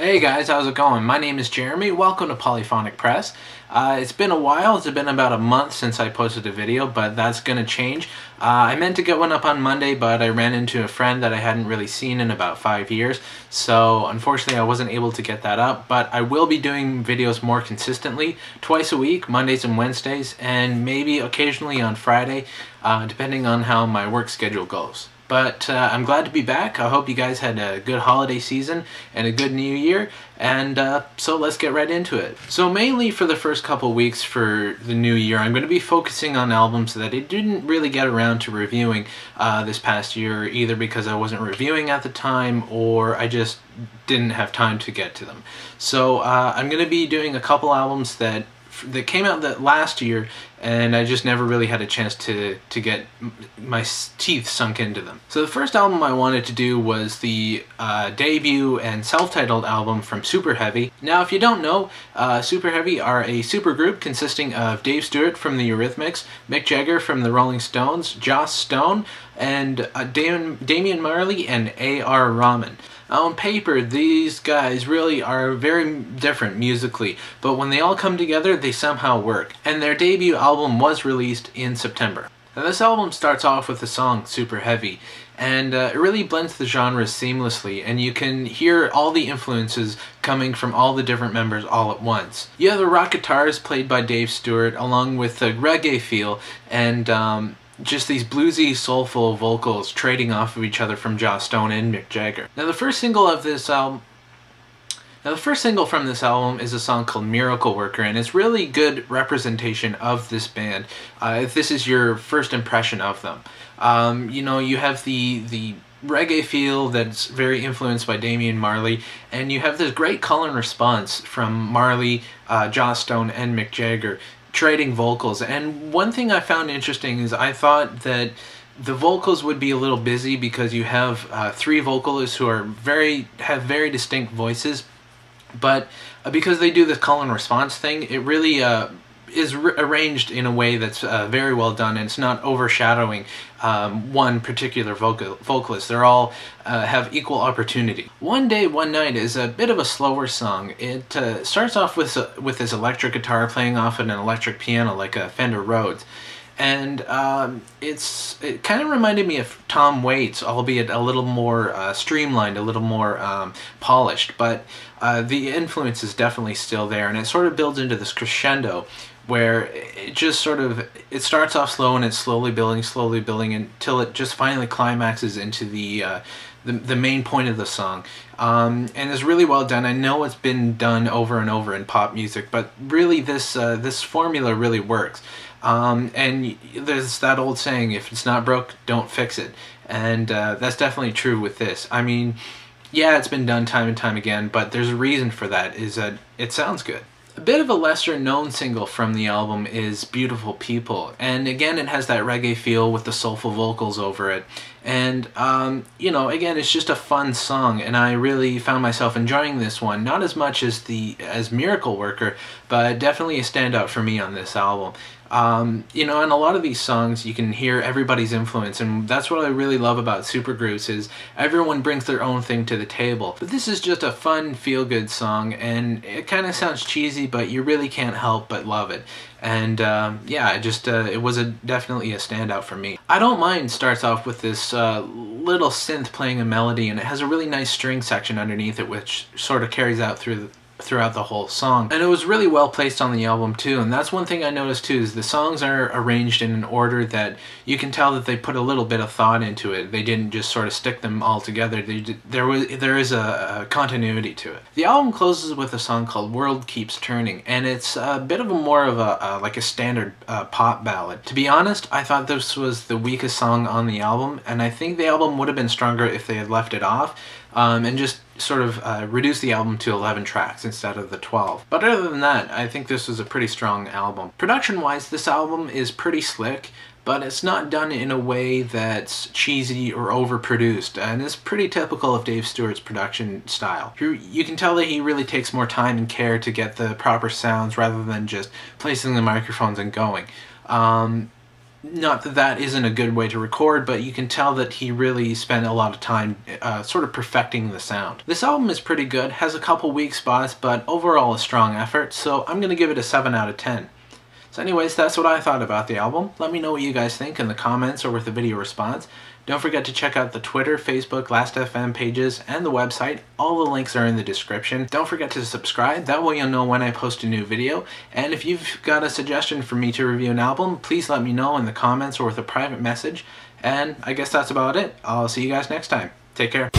Hey guys, how's it going? My name is Jeremy. Welcome to Polyphonic Press. It's been a while. It's been about a month since I posted a video, but that's going to change. I meant to get one up on Monday, but I ran into a friend that I hadn't really seen in about 5 years, so unfortunately I wasn't able to get that up, but I will be doing videos more consistently, twice a week, Mondays and Wednesdays, and maybe occasionally on Friday, depending on how my work schedule goes. But I'm glad to be back. I hope you guys had a good holiday season and a good new year, and so let's get right into it. So mainly for the first couple weeks for the new year, I'm going to be focusing on albums that I didn't really get around to reviewing this past year, either because I wasn't reviewing at the time or I just didn't have time to get to them. So I'm going to be doing a couple albums that came out that last year, and I just never really had a chance to get my teeth sunk into them. So the first album I wanted to do was the debut and self-titled album from SuperHeavy. Now if you don't know, SuperHeavy are a supergroup consisting of Dave Stewart from the Eurythmics, Mick Jagger from the Rolling Stones, Joss Stone, and Damian Marley and A.R. Rahman. On paper, these guys really are very different musically, but when they all come together, they somehow work. And their debut album was released in September. Now this album starts off with the song SuperHeavy, and it really blends the genres seamlessly, and you can hear all the influences coming from all the different members all at once. You have the rock guitars played by Dave Stewart, along with the reggae feel, and just these bluesy, soulful vocals trading off of each other from Joss Stone and Mick Jagger. Now the first single from this album is a song called Miracle Worker, and it's really good representation of this band if this is your first impression of them. You know, you have the reggae feel that's very influenced by Damian Marley, and you have this great call and response from Marley, Joss Stone, and Mick Jagger, trading vocals. And one thing I found interesting is I thought that the vocals would be a little busy because you have three vocalists who are have very distinct voices, but because they do this call and response thing, it really is arranged in a way that's very well done, and it's not overshadowing one particular vocalist. They're all have equal opportunity. One Day, One Night is a bit of a slower song. It starts off with this electric guitar playing off an electric piano like a Fender Rhodes. And it kind of reminded me of Tom Waits, albeit a little more streamlined, a little more polished, but the influence is definitely still there, and it sort of builds into this crescendo where it just sort of, it starts off slow and it's slowly building until it just finally climaxes into the main point of the song. And it's really well done. I know it's been done over and over in pop music, but really this formula really works. And there's that old saying, if it's not broke, don't fix it. And that's definitely true with this. I mean, yeah, it's been done time and time again, but there's a reason for that, is that it sounds good. A bit of a lesser known single from the album is Beautiful People, and again it has that reggae feel with the soulful vocals over it, and you know, again, it's just a fun song, and I really found myself enjoying this one, not as much as Miracle Worker, but definitely a standout for me on this album. You know, in a lot of these songs you can hear everybody's influence, and that's what I really love about supergroups, is everyone brings their own thing to the table. But this is just a fun, feel-good song, and it kind of sounds cheesy, but you really can't help but love it. And yeah, it was definitely a standout for me. I Don't Mind starts off with this little synth playing a melody, and it has a really nice string section underneath it, which sort of carries out throughout the whole song. And it was really well placed on the album too, and that's one thing I noticed too, is the songs are arranged in an order that you can tell that they put a little bit of thought into it. They didn't just sort of stick them all together. There is a continuity to it. The album closes with a song called World Keeps Turning, and it's a bit of more of like a standard pop ballad. To be honest, I thought this was the weakest song on the album, and I think the album would have been stronger if they had left it off and just sort of reduced the album to 11 tracks instead of the 12. But other than that, I think this was a pretty strong album. Production-wise, this album is pretty slick, but it's not done in a way that's cheesy or overproduced, and it's pretty typical of Dave Stewart's production style. You can tell that he really takes more time and care to get the proper sounds rather than just placing the microphones and going. not that that isn't a good way to record, but you can tell that he really spent a lot of time sort of perfecting the sound. This album is pretty good, has a couple weak spots, but overall a strong effort, so I'm going to give it a 7 out of 10. So anyways, that's what I thought about the album. Let me know what you guys think in the comments or with the video response. Don't forget to check out the Twitter, Facebook, Last.fm pages, and the website. All the links are in the description. Don't forget to subscribe, that way you'll know when I post a new video. And if you've got a suggestion for me to review an album, please let me know in the comments or with a private message. And I guess that's about it. I'll see you guys next time. Take care.